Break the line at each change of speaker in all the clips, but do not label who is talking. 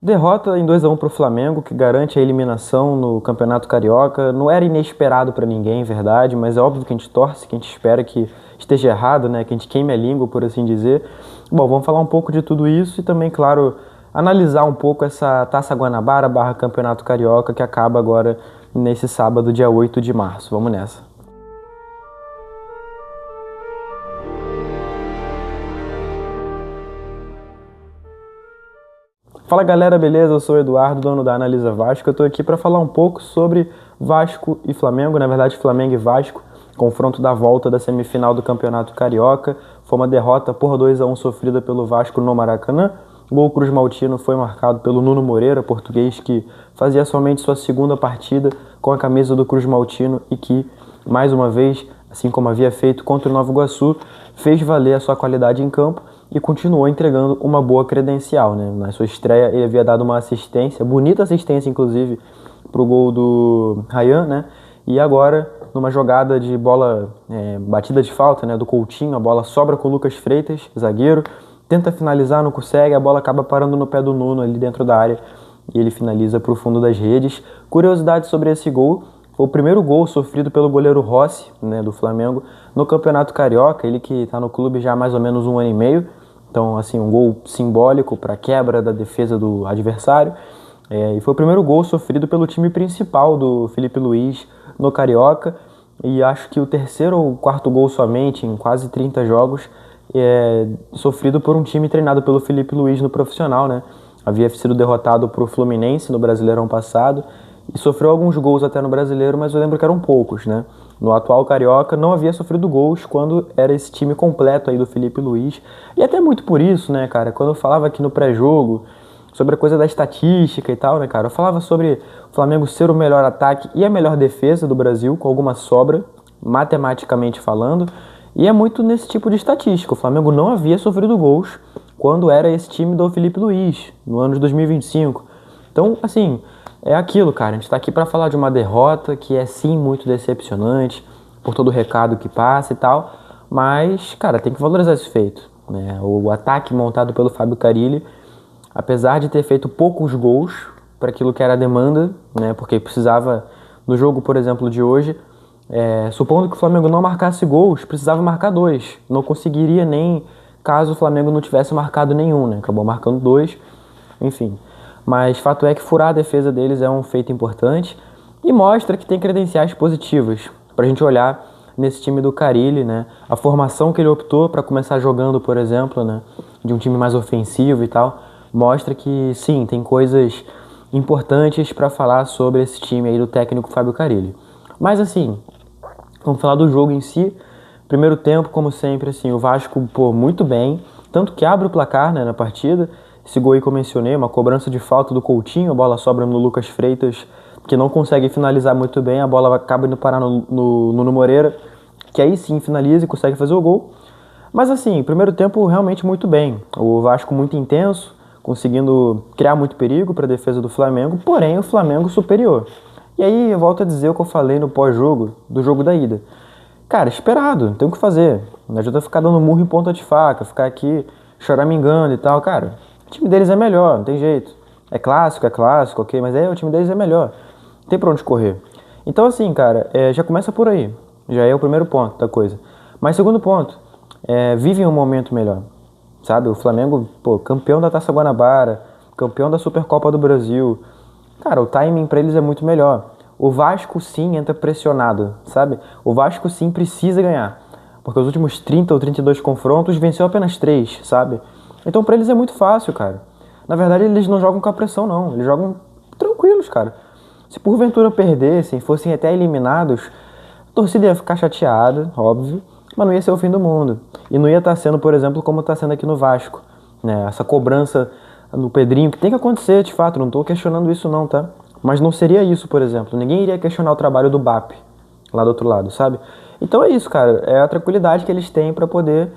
Derrota em 2-1 para o Flamengo, que garante a eliminação no Campeonato Carioca. Não era inesperado para ninguém, verdade, mas é óbvio que a gente torce, que a gente espera que esteja errado, né? Que a gente queime a língua, por assim dizer. Bom, vamos falar um pouco de tudo isso e também, claro, analisar um pouco essa Taça Guanabara / Campeonato Carioca que acaba agora nesse sábado, dia 8 de março. Vamos nessa. Fala galera, beleza? Eu sou o Eduardo, dono da Analisa Vasco. Eu tô aqui para falar um pouco sobre Vasco e Flamengo, na verdade Flamengo e Vasco, confronto da volta da semifinal do Campeonato Carioca. Foi uma derrota por 2-1 sofrida pelo Vasco no Maracanã. O gol cruz-maltino foi marcado pelo Nuno Moreira, português que fazia somente sua segunda partida com a camisa do cruz-maltino e que, mais uma vez, assim como havia feito contra o Nova Iguaçu, fez valer a sua qualidade em campo e continuou entregando uma boa credencial, né? Na sua estreia ele havia dado uma assistência, bonita assistência inclusive, para o gol do Ryan, né? E agora, numa jogada de bola batida de falta, né, do Coutinho, a bola sobra com o Lucas Freitas, zagueiro, tenta finalizar, não consegue, a bola acaba parando no pé do Nuno ali dentro da área e ele finaliza para o fundo das redes. Curiosidade sobre esse gol: foi o primeiro gol sofrido pelo goleiro Rossi, né, do Flamengo, no Campeonato Carioca. Ele que está no clube já há mais ou menos 1 ano e meio. Então, assim, um gol simbólico para a quebra da defesa do adversário. E foi o primeiro gol sofrido pelo time principal do Filipe Luís no Carioca. E acho que o terceiro ou quarto gol somente em quase 30 jogos sofrido por um time treinado pelo Filipe Luís no profissional, né? Havia sido derrotado para o Fluminense no Brasileirão passado e sofreu alguns gols até no Brasileiro, mas eu lembro que eram poucos, né? No atual Carioca não havia sofrido gols quando era esse time completo aí do Filipe Luís. E até muito por isso, né, cara, quando eu falava aqui no pré-jogo sobre a coisa da estatística e tal, né, cara, eu falava sobre o Flamengo ser o melhor ataque e a melhor defesa do Brasil, com alguma sobra, matematicamente falando, e é muito nesse tipo de estatística. O Flamengo não havia sofrido gols quando era esse time do Filipe Luís, no ano de 2025. Então, assim, é aquilo, cara, a gente tá aqui para falar de uma derrota que é sim muito decepcionante, por todo o recado que passa e tal, mas, cara, tem que valorizar esse feito, né? O ataque montado pelo Fábio Carille, apesar de ter feito poucos gols para aquilo que era a demanda, né? Porque precisava, no jogo, por exemplo, de hoje, supondo que o Flamengo não marcasse gols, precisava marcar 2, não conseguiria nem caso o Flamengo não tivesse marcado nenhum, né? Acabou marcando 2, enfim. Mas fato é que furar a defesa deles é um feito importante e mostra que tem credenciais positivas para a gente olhar nesse time do Carille, né? A formação que ele optou para começar jogando, por exemplo, né, de um time mais ofensivo e tal, mostra que sim, tem coisas importantes para falar sobre esse time aí do técnico Fábio Carille. Mas assim, vamos falar do jogo em si. Primeiro tempo, como sempre, assim, o Vasco, muito bem, tanto que abre o placar, né, na partida. Esse gol aí que eu mencionei, uma cobrança de falta do Coutinho, a bola sobra no Lucas Freitas, que não consegue finalizar muito bem, a bola acaba indo parar no Nuno Moreira, que aí sim finaliza e consegue fazer o gol. Mas assim, primeiro tempo realmente muito bem, o Vasco muito intenso, conseguindo criar muito perigo para a defesa do Flamengo, porém o Flamengo superior. E aí eu volto a dizer o que eu falei no pós-jogo, do jogo da ida. Cara, esperado, não tem o que fazer, não adianta ficar dando murro em ponta de faca, ficar aqui choramingando e tal, cara. O time deles é melhor, não tem jeito. É clássico, ok, mas o time deles é melhor. Não tem pra onde correr. Então assim, cara, já começa por aí. Já é o primeiro ponto da coisa. Mas segundo ponto, vive um momento melhor. Sabe, o Flamengo, campeão da Taça Guanabara, campeão da Supercopa do Brasil. Cara, o timing pra eles é muito melhor. O Vasco sim entra pressionado, sabe? O Vasco sim precisa ganhar. Porque os últimos 30 ou 32 confrontos venceu apenas 3, sabe? Então pra eles é muito fácil, cara. Na verdade eles não jogam com a pressão não, eles jogam tranquilos, cara. Se porventura perdessem, fossem até eliminados, a torcida ia ficar chateada, óbvio, mas não ia ser o fim do mundo. E não ia estar sendo, por exemplo, como está sendo aqui no Vasco, né? Essa cobrança no Pedrinho, que tem que acontecer de fato, não estou questionando isso não, tá? Mas não seria isso, por exemplo, ninguém iria questionar o trabalho do BAP, lá do outro lado, sabe? Então é isso, cara, é a tranquilidade que eles têm para poder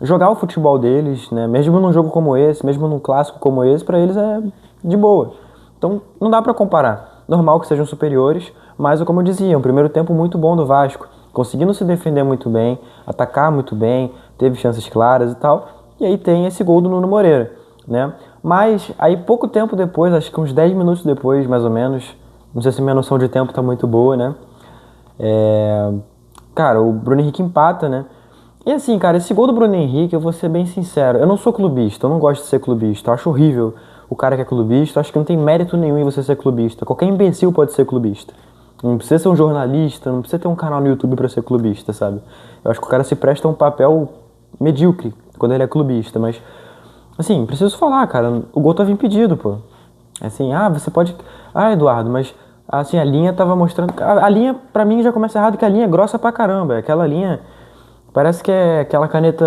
jogar o futebol deles, né? Mesmo num jogo como esse, mesmo num clássico como esse, para eles é de boa. Então não dá para comparar. Normal que sejam superiores, mas como eu dizia, um primeiro tempo muito bom do Vasco, conseguindo se defender muito bem, atacar muito bem, teve chances claras e tal. E aí tem esse gol do Nuno Moreira. né? Mas aí pouco tempo depois, acho que uns 10 minutos depois, mais ou menos, não sei se minha noção de tempo tá muito boa, né? Cara, o Bruno Henrique empata, né? E assim, cara, esse gol do Bruno Henrique, eu vou ser bem sincero, eu não sou clubista, eu não gosto de ser clubista, eu acho horrível o cara que é clubista, eu acho que não tem mérito nenhum em você ser clubista. Qualquer imbecil pode ser clubista. Não precisa ser um jornalista, não precisa ter um canal no YouTube pra ser clubista, sabe? Eu acho que o cara se presta a um papel medíocre quando ele é clubista, mas assim, preciso falar, cara, o gol tava impedido, pô. Assim, você pode. Eduardo, mas assim, a linha tava mostrando. A linha, pra mim, já começa errado, que a linha é grossa pra caramba. Aquela linha. Parece que é aquela caneta.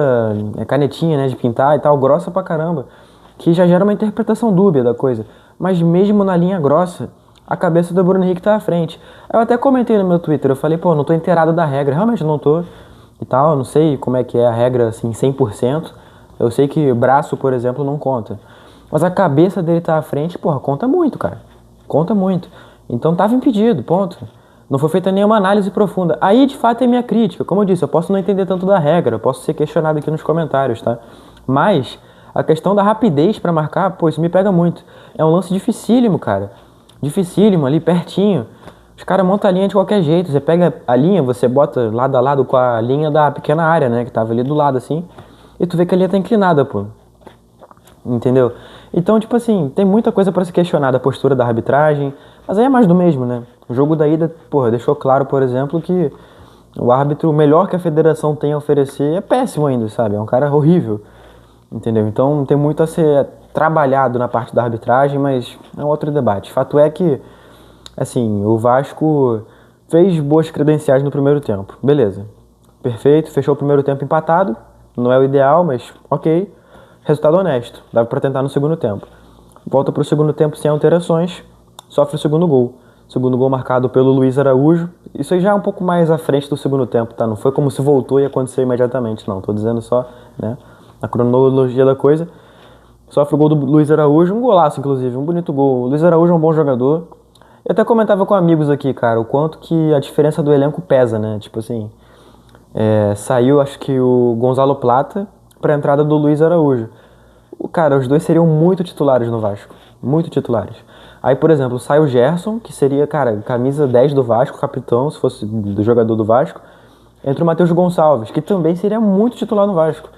É canetinha, né, de pintar e tal, grossa pra caramba. Que já gera uma interpretação dúbia da coisa. Mas mesmo na linha grossa, a cabeça do Bruno Henrique tá à frente. Eu até comentei no meu Twitter, eu falei, pô, não tô inteirado da regra, realmente não tô. E tal, eu não sei como é que é a regra, assim, 100%. Eu sei que braço, por exemplo, não conta. Mas a cabeça dele tá à frente, porra, conta muito, cara. Conta muito. Então tava impedido, ponto. Não foi feita nenhuma análise profunda. Aí, de fato, é minha crítica. Como eu disse, eu posso não entender tanto da regra, eu posso ser questionado aqui nos comentários, tá? Mas a questão da rapidez pra marcar, pô, isso me pega muito. É um lance dificílimo, cara. Dificílimo, ali pertinho. Os caras montam a linha de qualquer jeito. Você pega a linha, você bota lado a lado com a linha da pequena área, né? Que tava ali do lado, assim. E tu vê que a linha tá inclinada, pô. Entendeu? Então, tipo assim, tem muita coisa pra se questionar da postura da arbitragem, mas aí é mais do mesmo, né? O jogo da ida, porra, deixou claro, por exemplo, que o árbitro, o melhor que a federação tem a oferecer é péssimo ainda, sabe? É um cara horrível, entendeu? Então tem muito a ser trabalhado na parte da arbitragem, mas é um outro debate. Fato é que, assim, o Vasco fez boas credenciais no primeiro tempo, beleza. Perfeito, fechou o primeiro tempo empatado, não é o ideal, mas ok. Resultado honesto, dava pra tentar no segundo tempo. Volta pro segundo tempo sem alterações, sofre o segundo gol. Segundo gol marcado pelo Luiz Araújo. Isso aí já é um pouco mais à frente do segundo tempo, tá? Não foi como se voltou e aconteceu imediatamente, não. Tô dizendo só, né, a cronologia da coisa. Sofre o gol do Luiz Araújo, um golaço, inclusive, um bonito gol. O Luiz Araújo é um bom jogador. Eu até comentava com amigos aqui, cara, o quanto que a diferença do elenco pesa, né? Tipo assim, saiu, acho que o Gonzalo Plata pra entrada do Luiz Araújo. Cara, os dois seriam muito titulares no Vasco. Muito titulares. Aí, por exemplo, sai o Gerson, que seria, cara, camisa 10 do Vasco, capitão, se fosse do jogador do Vasco. Entra o Matheus Gonçalves, que também seria muito titular no Vasco.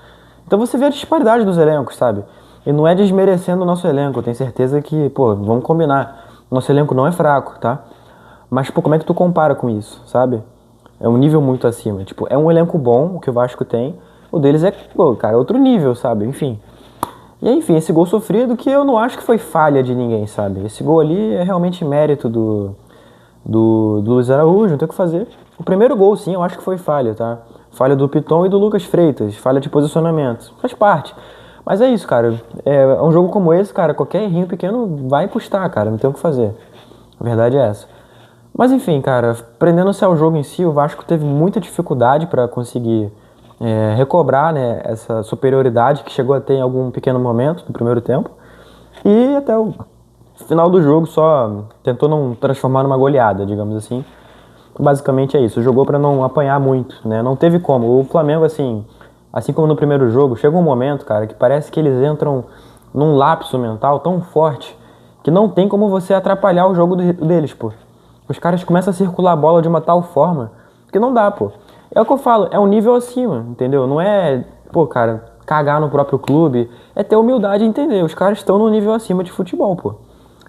Então você vê a disparidade dos elencos, sabe? E não é desmerecendo o nosso elenco, eu tenho certeza que, pô, vamos combinar. Nosso elenco não é fraco, tá? Mas, pô, como é que tu compara com isso, sabe? É um nível muito acima. Tipo, é um elenco bom, o que o Vasco tem. O deles é, pô, cara, outro nível, sabe? Enfim. E enfim, esse gol sofrido que eu não acho que foi falha de ninguém, sabe? Esse gol ali é realmente mérito do Luiz Araújo, não tem o que fazer. O primeiro gol, sim, eu acho que foi falha, tá? Falha do Piton e do Lucas Freitas, falha de posicionamento. Faz parte. Mas é isso, cara. É um jogo como esse, cara, qualquer errinho pequeno vai custar, cara, não tem o que fazer. A verdade é essa. Mas enfim, cara, prendendo-se ao jogo em si, o Vasco teve muita dificuldade para conseguir recobrar, né, essa superioridade que chegou a ter em algum pequeno momento do primeiro tempo. E até o final do jogo só tentou não transformar numa goleada, digamos assim. Basicamente é isso, jogou para não apanhar muito, né? Não teve como. O Flamengo, assim como no primeiro jogo, chega um momento, cara, que parece que eles entram num lapso mental tão forte que não tem como você atrapalhar o jogo deles, pô. Os caras começam a circular a bola de uma tal forma que não dá, pô. É o que eu falo, é um nível acima, entendeu? Não é, pô, cara, cagar no próprio clube, é ter humildade e entender. Os caras estão no nível acima de futebol, pô.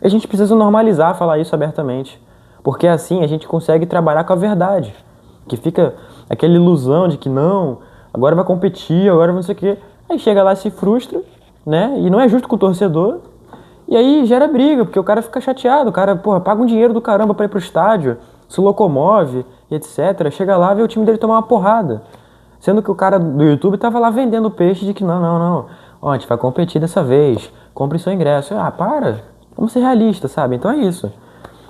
E a gente precisa normalizar falar isso abertamente. Porque assim a gente consegue trabalhar com a verdade. Que fica aquela ilusão de que não, agora vai competir, agora não sei o quê. Aí chega lá e se frustra, né? E não é justo com o torcedor. E aí gera briga, porque o cara fica chateado. O cara, porra, paga um dinheiro do caramba pra ir pro estádio, se locomove, etc. Chega lá e vê o time dele tomar uma porrada. Sendo que o cara do YouTube tava lá vendendo peixe de que não. Ó, a gente vai competir dessa vez. Compre seu ingresso. Para. Vamos ser realistas, sabe? Então é isso.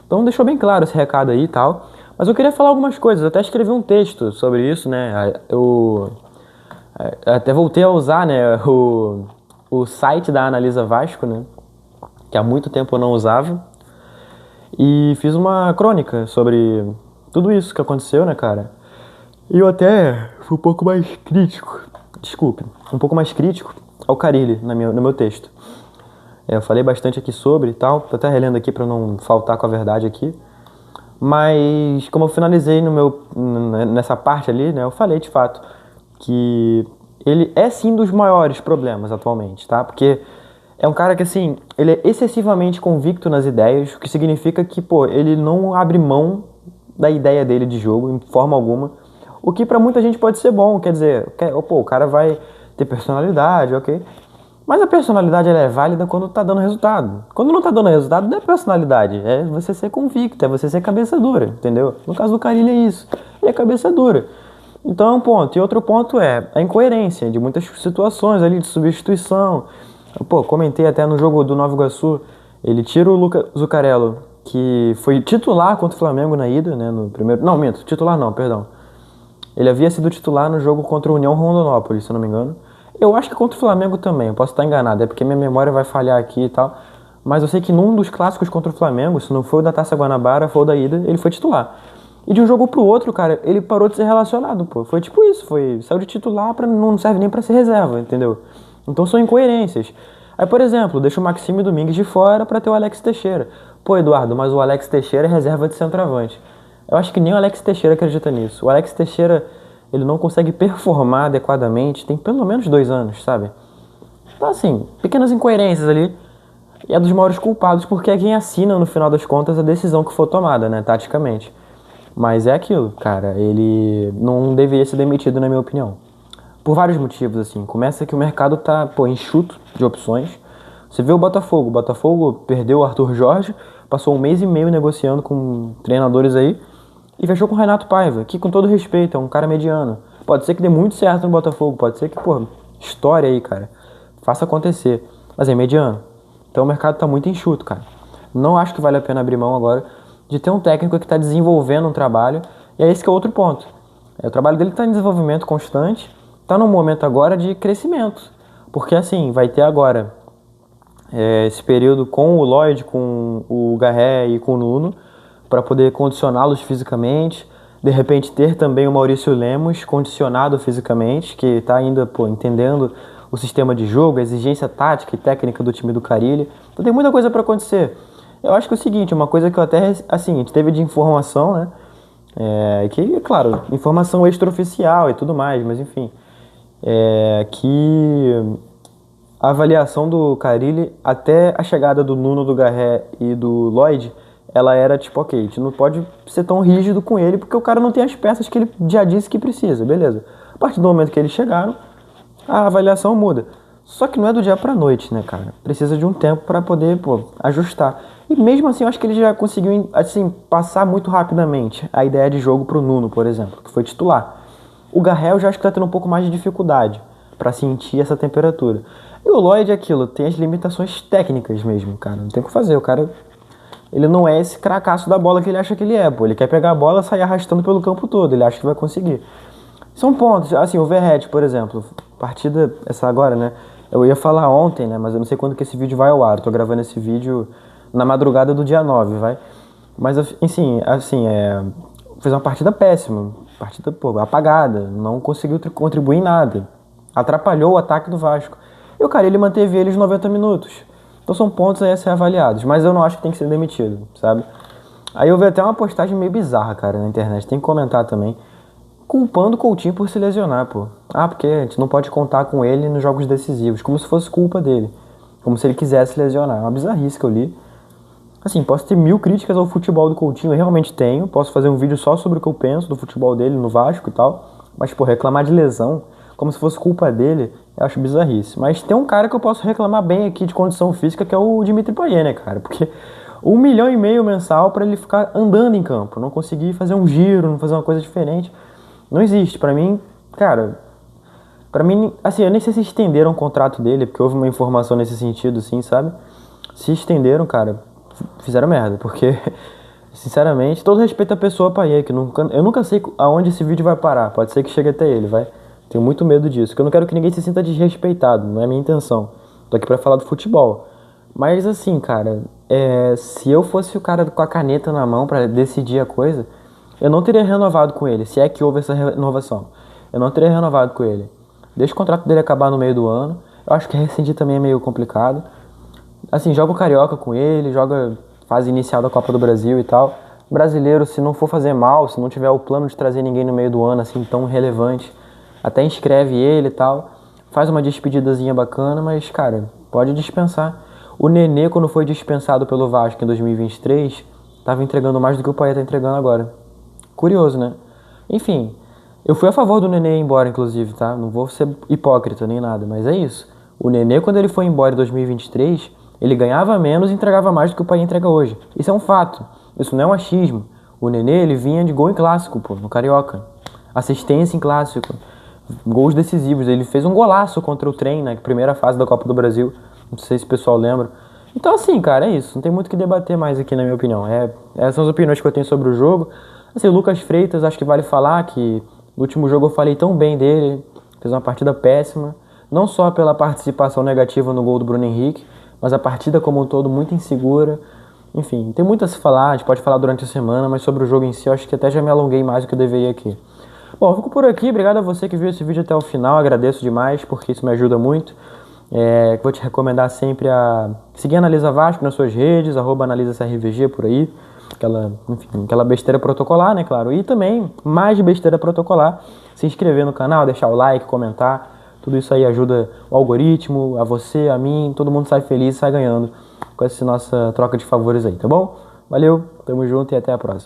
Então deixou bem claro esse recado aí e tal. Mas eu queria falar algumas coisas. Eu até escrevi um texto sobre isso, né? Eu até voltei a usar, né, o site da Analisa Vasco, né? Que há muito tempo eu não usava. E fiz uma crônica sobre tudo isso que aconteceu, né, cara? E eu até fui um pouco mais crítico. Desculpe. Um pouco mais crítico ao Carille no meu texto. Eu falei bastante aqui sobre e tal, tô até relendo aqui para não faltar com a verdade aqui. Mas como eu finalizei nessa parte ali, né, eu falei de fato que ele é sim dos maiores problemas atualmente, tá? Porque é um cara que assim, ele é excessivamente convicto nas ideias, o que significa que, pô, ele não abre mão da ideia dele de jogo em forma alguma. O que pra muita gente pode ser bom, quer dizer, pô, o cara vai ter personalidade, ok? Mas a personalidade ela é válida quando tá dando resultado. Quando não tá dando resultado, não é personalidade, é você ser convicto, é você ser cabeça dura, entendeu? No caso do Carille é isso, ele é cabeça dura. Então é um ponto. E outro ponto é a incoerência de muitas situações ali de substituição. Pô, comentei até no jogo do Nova Iguaçu, ele tira o Luca Zuccarello, que foi titular contra o Flamengo na ida, né, no primeiro... Não, minto, titular não, perdão. Ele havia sido titular no jogo contra o União Rondonópolis, se eu não me engano. Eu acho que contra o Flamengo também, eu posso estar enganado, é porque minha memória vai falhar aqui e tal. Mas eu sei que num dos clássicos contra o Flamengo, se não foi o da Taça Guanabara, foi o da ida, ele foi titular. E de um jogo pro outro, cara, ele parou de ser relacionado, pô. Foi tipo isso, saiu de titular, não serve nem pra ser reserva, entendeu? Então são incoerências. Aí, por exemplo, deixa o Maxime Domingues de fora pra ter o Alex Teixeira. Pô, Eduardo, mas o Alex Teixeira é reserva de centroavante. Eu acho que nem o Alex Teixeira acredita nisso. O Alex Teixeira, ele não consegue performar adequadamente, tem pelo menos 2 anos, sabe? Então, assim, pequenas incoerências ali. E é dos maiores culpados, porque é quem assina, no final das contas, a decisão que for tomada, né, taticamente. Mas é aquilo, cara, ele não deveria ser demitido, na minha opinião. Por vários motivos, assim. Começa que o mercado tá, pô, enxuto de opções. Você vê o Botafogo perdeu o Arthur Jorge, passou 1 mês e meio negociando com treinadores aí, e fechou com o Renato Paiva, que com todo respeito, é um cara mediano. Pode ser que dê muito certo no Botafogo, pode ser que, pô, história aí, cara. Faça acontecer. Mas é mediano. Então o mercado tá muito enxuto, cara. Não acho que vale a pena abrir mão agora de ter um técnico que está desenvolvendo um trabalho, e é esse que é outro ponto. O trabalho dele está em desenvolvimento constante, está num momento agora de crescimento, porque assim, vai ter agora esse período com o Lloyd, com o Garré e com o Nuno, para poder condicioná-los fisicamente, de repente ter também o Maurício Lemos condicionado fisicamente, que está ainda, pô, entendendo o sistema de jogo, a exigência tática e técnica do time do Carille. Então tem muita coisa para acontecer. Eu acho que é o seguinte, uma coisa que eu até, assim, a gente teve de informação, né, que, claro, informação extraoficial e tudo mais, mas enfim, que a avaliação do Carille até a chegada do Nuno, do Garré e do Lloyd, ela era tipo, ok, a gente não pode ser tão rígido com ele porque o cara não tem as peças que ele já disse que precisa, beleza. A partir do momento que eles chegaram, a avaliação muda. Só que não é do dia pra noite, né, cara? Precisa de um tempo pra poder, pô, ajustar. E mesmo assim, eu acho que ele já conseguiu, assim, passar muito rapidamente a ideia de jogo pro Nuno, por exemplo, que foi titular. O Garré eu já acho que tá tendo um pouco mais de dificuldade pra sentir essa temperatura. E o Lloyd é aquilo, tem as limitações técnicas mesmo, cara. Não tem o que fazer, o cara... Ele não é esse cracaço da bola que ele acha que ele é, pô. Ele quer pegar a bola e sair arrastando pelo campo todo, ele acha que vai conseguir. São pontos, assim, o Verratti, por exemplo, partida essa agora, né? Eu ia falar ontem, né? Mas eu não sei quando que esse vídeo vai ao ar. Eu tô gravando esse vídeo na madrugada do dia 9, vai. Mas, assim, fez uma partida péssima. Partida, pô, apagada. Não conseguiu contribuir em nada. Atrapalhou o ataque do Vasco. E o cara, ele manteve eles 90 minutos. Então são pontos aí a ser avaliados. Mas eu não acho que tem que ser demitido, sabe? Aí eu vi até uma postagem meio bizarra, cara, na internet. Tem que comentar também. Culpando o Coutinho por se lesionar, pô. Ah, porque a gente não pode contar com ele nos jogos decisivos. Como se fosse culpa dele. Como se ele quisesse lesionar. É uma bizarrice que eu li. Assim, posso ter 1000 críticas ao futebol do Coutinho. Eu realmente tenho. Posso fazer um vídeo só sobre o que eu penso do futebol dele no Vasco e tal. Mas, pô, reclamar de lesão, como se fosse culpa dele, eu acho bizarrice. Mas tem um cara que eu posso reclamar bem aqui de condição física, que é o Dimitri Payet, né, cara? Porque 1,5 milhão mensal pra ele ficar andando em campo. Não conseguir fazer um giro, não fazer uma coisa diferente. Não existe. Pra mim, cara, assim, eu nem sei se estenderam o contrato dele, porque houve uma informação nesse sentido, assim, sabe? Se estenderam, cara, fizeram merda, porque, sinceramente, todo respeito à pessoa Payet, que eu nunca sei aonde esse vídeo vai parar, pode ser que chegue até ele, vai. Tenho muito medo disso, porque eu não quero que ninguém se sinta desrespeitado, não é a minha intenção. Tô aqui pra falar do futebol. Mas, assim, cara, se eu fosse o cara com a caneta na mão pra decidir a coisa, eu não teria renovado com ele, se é que houve essa renovação. Eu não teria renovado com ele. Deixa o contrato dele acabar no meio do ano. Eu acho que rescindir também é meio complicado. Assim, joga o Carioca com ele, joga fase inicial da Copa do Brasil e tal. Brasileiro, se não for fazer mal, se não tiver o plano de trazer ninguém no meio do ano, assim, tão relevante, até inscreve ele e tal. Faz uma despedidazinha bacana, mas, cara, pode dispensar. O Nenê, quando foi dispensado pelo Vasco em 2023, tava entregando mais do que o Paê tá entregando agora. Curioso, né? Enfim, eu fui a favor do Nenê ir embora, inclusive, tá? Não vou ser hipócrita nem nada, mas é isso. O Nenê, quando ele foi embora em 2023, ele ganhava menos e entregava mais do que o Paê entrega hoje. Isso é um fato. Isso não é um achismo. O Nenê, ele vinha de gol em clássico, pô, no Carioca. Assistência em clássico. Gols decisivos. Ele fez um golaço contra o Trem na primeira fase da Copa do Brasil. Não sei se o pessoal lembra. Então, assim, cara, é isso. Não tem muito o que debater mais aqui, na minha opinião. Essas são as opiniões que eu tenho sobre o jogo. Assim, o Lucas Freitas, acho que vale falar que no último jogo eu falei tão bem dele. Fez uma partida péssima. Não só pela participação negativa no gol do Bruno Henrique, mas a partida como um todo muito insegura. Enfim, tem muito a se falar, a gente pode falar durante a semana, mas sobre o jogo em si eu acho que até já me alonguei mais do que eu deveria aqui. Bom, eu fico por aqui, obrigado a você que viu esse vídeo até o final, agradeço demais porque isso me ajuda muito. Vou te recomendar sempre a seguir a Analisa Vasco nas suas redes, @AnalisaCRVG por aí, aquela besteira protocolar, né, claro. E também, mais de besteira protocolar, se inscrever no canal, deixar o like, comentar, tudo isso aí ajuda o algoritmo, a você, a mim, todo mundo sai feliz, sai ganhando com essa nossa troca de favores aí, tá bom? Valeu, tamo junto e até a próxima.